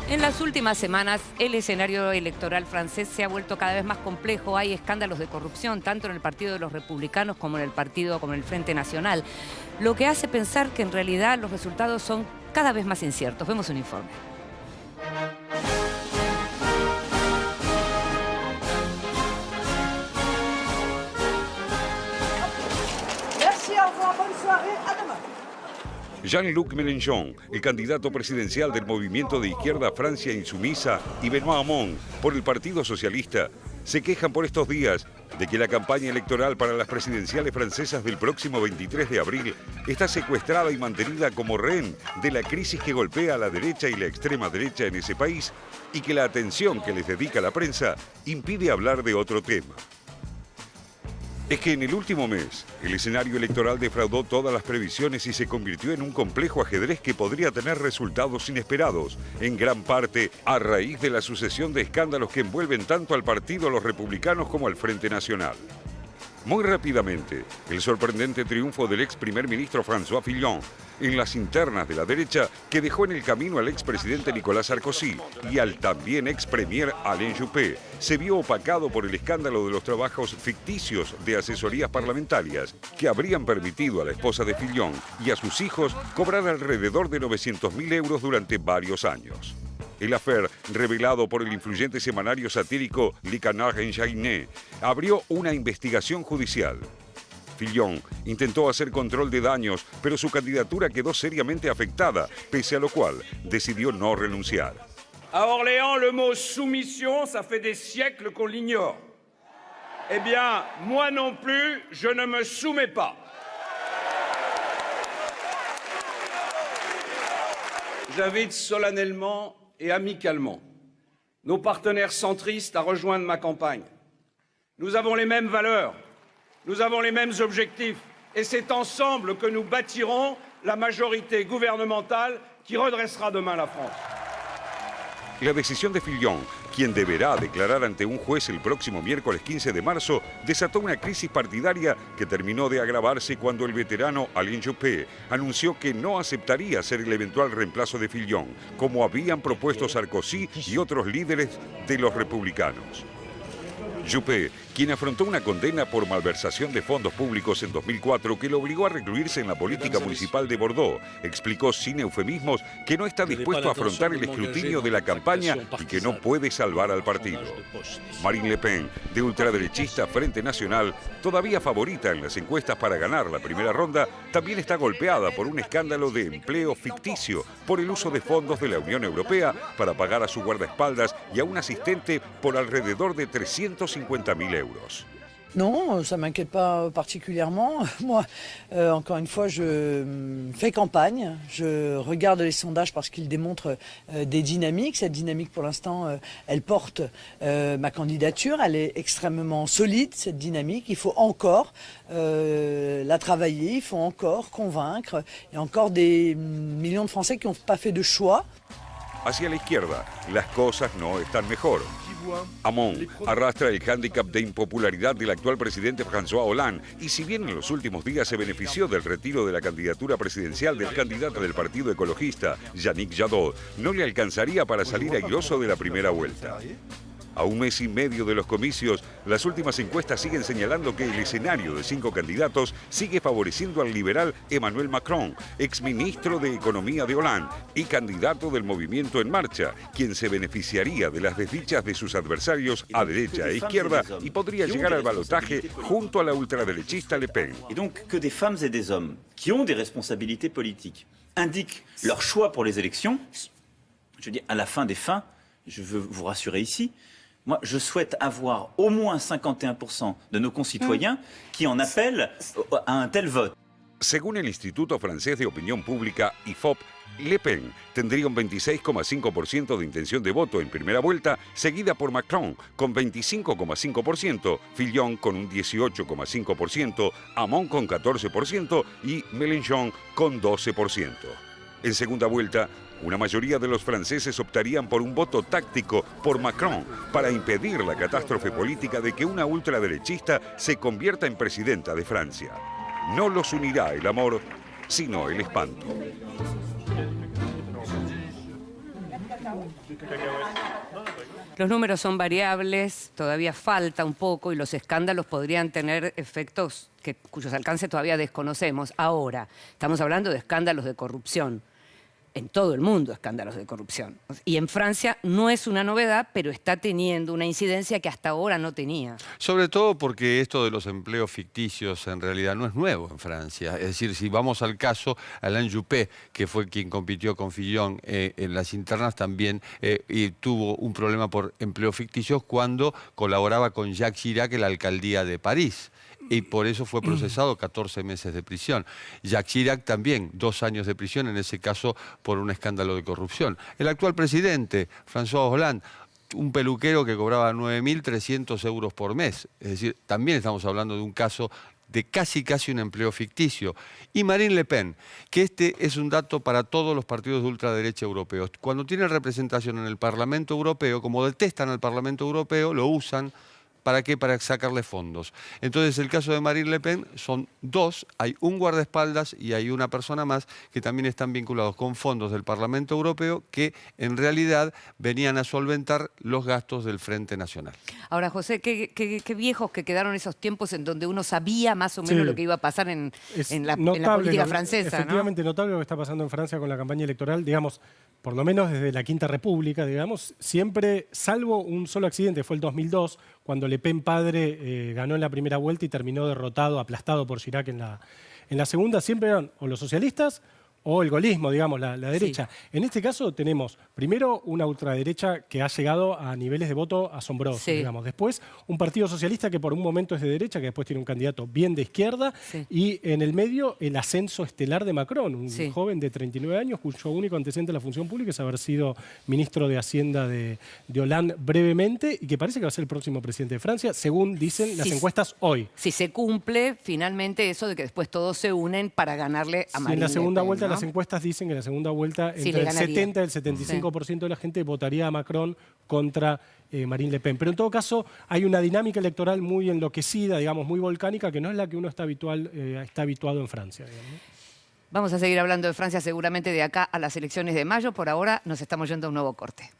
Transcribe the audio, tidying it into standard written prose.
En las últimas semanas, el escenario electoral francés se ha vuelto cada vez más complejo. Hay escándalos de corrupción, tanto en el Partido de los Republicanos como en el Frente Nacional, lo que hace pensar que en realidad los resultados son cada vez más inciertos. Vemos un informe. Jean-Luc Mélenchon, el candidato presidencial del movimiento de izquierda Francia Insumisa, y Benoît Hamon, por el Partido Socialista, se quejan por estos días de que la campaña electoral para las presidenciales francesas del próximo 23 de abril está secuestrada y mantenida como rehén de la crisis que golpea a la derecha y la extrema derecha en ese país, y que la atención que les dedica la prensa impide hablar de otro tema. Es que en el último mes, el escenario electoral defraudó todas las previsiones y se convirtió en un complejo ajedrez que podría tener resultados inesperados, en gran parte a raíz de la sucesión de escándalos que envuelven tanto al Partido Los Republicanos como al Frente Nacional. Muy rápidamente, el sorprendente triunfo del ex primer ministro François Fillon en las internas de la derecha, que dejó en el camino al expresidente Nicolas Sarkozy y al también ex premier Alain Juppé, se vio opacado por el escándalo de los trabajos ficticios de asesorías parlamentarias que habrían permitido a la esposa de Fillon y a sus hijos cobrar alrededor de 900.000 euros durante varios años. El affaire, revelado por el influyente semanario satírico Le Canard Enchaîné, abrió una investigación judicial. Fillon intentó hacer control de daños, pero su candidatura quedó seriamente afectada, pese a lo cual decidió no renunciar. À Orléans, le mot soumission, ça fait des siècles qu'on l'ignore. Eh bien, moi non plus, je ne me soumets pas. J'invite solennellement et amicalement nos partenaires centristes à rejoindre ma campagne. Nous avons les mêmes valeurs, nous avons les mêmes objectifs, et c'est ensemble que nous bâtirons la majorité gouvernementale qui redressera demain la France. La decisión de Fillon, quien deberá declarar ante un juez el próximo miércoles 15 de marzo, desató una crisis partidaria que terminó de agravarse cuando el veterano Alain Juppé anunció que no aceptaría ser el eventual reemplazo de Fillon, como habían propuesto Sarkozy y otros líderes de los republicanos. Juppé, quien afrontó una condena por malversación de fondos públicos en 2004 que lo obligó a recluirse en la política municipal de Bordeaux, explicó sin eufemismos que no está dispuesto a afrontar el escrutinio de la campaña y que no puede salvar al partido. Marine Le Pen, de ultraderechista Frente Nacional, todavía favorita en las encuestas para ganar la primera ronda, también está golpeada por un escándalo de empleo ficticio por el uso de fondos de la Unión Europea para pagar a su guardaespaldas y a un asistente por alrededor de 350.000 euros. Non, ça ne m'inquiète pas particulièrement. Moi, encore une fois, je fais campagne. Je regarde les sondages parce qu'ils démontrent des dynamiques. Cette dynamique, pour l'instant, elle porte ma candidature. Elle est extrêmement solide, cette dynamique. Il faut encore la travailler, il faut encore convaincre. Il y a encore des millions de Français qui n'ont pas fait de choix. Hacia la izquierda, las cosas no están mejor. Hamon arrastra el hándicap de impopularidad del actual presidente François Hollande y si bien en los últimos días se benefició del retiro de la candidatura presidencial del candidato del Partido Ecologista, Yannick Jadot, no le alcanzaría para salir airoso de la primera vuelta. A un mes y medio de los comicios, las últimas encuestas siguen señalando que el escenario de 5 candidatos sigue favoreciendo al liberal Emmanuel Macron, exministro de Economía de Hollande y candidato del Movimiento en Marcha, quien se beneficiaría de las desdichas de sus adversarios a derecha e izquierda y podría llegar al balotaje junto a la ultraderechista Le Pen. Et donc que des femmes et des hommes qui ont des responsabilités politiques indiquent leur choix pour les élections, je veux dire, à la fin des fins, je veux vous rassurer ici, moi, je souhaite avoir au moins 51% de nos concitoyens qui en appellent à un tel vote. Según el Instituto Francés de Opinión Pública, IFOP, Le Pen tendría un 26,5% de intención de voto en primera vuelta, seguida por Macron con 25,5%, Fillon con un 18,5%, Hamon con 14% y Mélenchon con 12%. En segunda vuelta, una mayoría de los franceses optarían por un voto táctico por Macron para impedir la catástrofe política de que una ultraderechista se convierta en presidenta de Francia. No los unirá el amor, sino el espanto. Los números son variables, todavía falta un poco y los escándalos podrían tener efectos cuyos alcances todavía desconocemos. Ahora, estamos hablando de escándalos de corrupción. En todo el mundo escándalos de corrupción. Y en Francia no es una novedad, pero está teniendo una incidencia que hasta ahora no tenía. Sobre todo porque esto de los empleos ficticios en realidad no es nuevo en Francia. Es decir, si vamos al caso, Alain Juppé, que fue quien compitió con Fillon en las internas, también y tuvo un problema por empleos ficticios cuando colaboraba con Jacques Chirac en la alcaldía de París. Y por eso fue procesado 14 meses de prisión. Jacques Chirac también, 2 años de prisión, en ese caso por un escándalo de corrupción. El actual presidente, François Hollande, un peluquero que cobraba 9.300 euros por mes. Es decir, también estamos hablando de un caso de casi un empleo ficticio. Y Marine Le Pen, que este es un dato para todos los partidos de ultraderecha europeos. Cuando tienen representación en el Parlamento Europeo, como detestan al Parlamento Europeo, lo usan. ¿Para qué? Para sacarle fondos. Entonces, el caso de Marine Le Pen son 2, hay un guardaespaldas y hay una persona más que también están vinculados con fondos del Parlamento Europeo que en realidad venían a solventar los gastos del Frente Nacional. Ahora, José, qué viejos que quedaron esos tiempos en donde uno sabía más o menos lo que iba a pasar en la política francesa, ¿no? Efectivamente, notable lo que está pasando en Francia con la campaña electoral, digamos, por lo menos desde la Quinta República, digamos, siempre, salvo un solo accidente, fue el 2002, cuando Le Pen padre ganó en la primera vuelta y terminó derrotado, aplastado por Chirac en la segunda, siempre eran o los socialistas o el gaullismo, digamos, la derecha. Sí. En este caso tenemos, primero, una ultraderecha que ha llegado a niveles de voto asombrosos, digamos. Después, un partido socialista que por un momento es de derecha, que después tiene un candidato bien de izquierda. Sí. Y en el medio, el ascenso estelar de Macron, un joven de 39 años, cuyo único antecedente en la función pública es haber sido ministro de Hacienda de Hollande brevemente, y que parece que va a ser el próximo presidente de Francia, según dicen las encuestas hoy. Si se cumple finalmente eso de que después todos se unen para ganarle a Marine en la segunda Le Pen, vuelta, ¿no? Las encuestas dicen que en la segunda vuelta entre el 70 y el 75% de la gente votaría a Macron contra Marine Le Pen. Pero en todo caso hay una dinámica electoral muy enloquecida, digamos, muy volcánica, que no es la que uno está habituado en Francia, digamos. Vamos a seguir hablando de Francia seguramente de acá a las elecciones de mayo. Por ahora nos estamos yendo a un nuevo corte.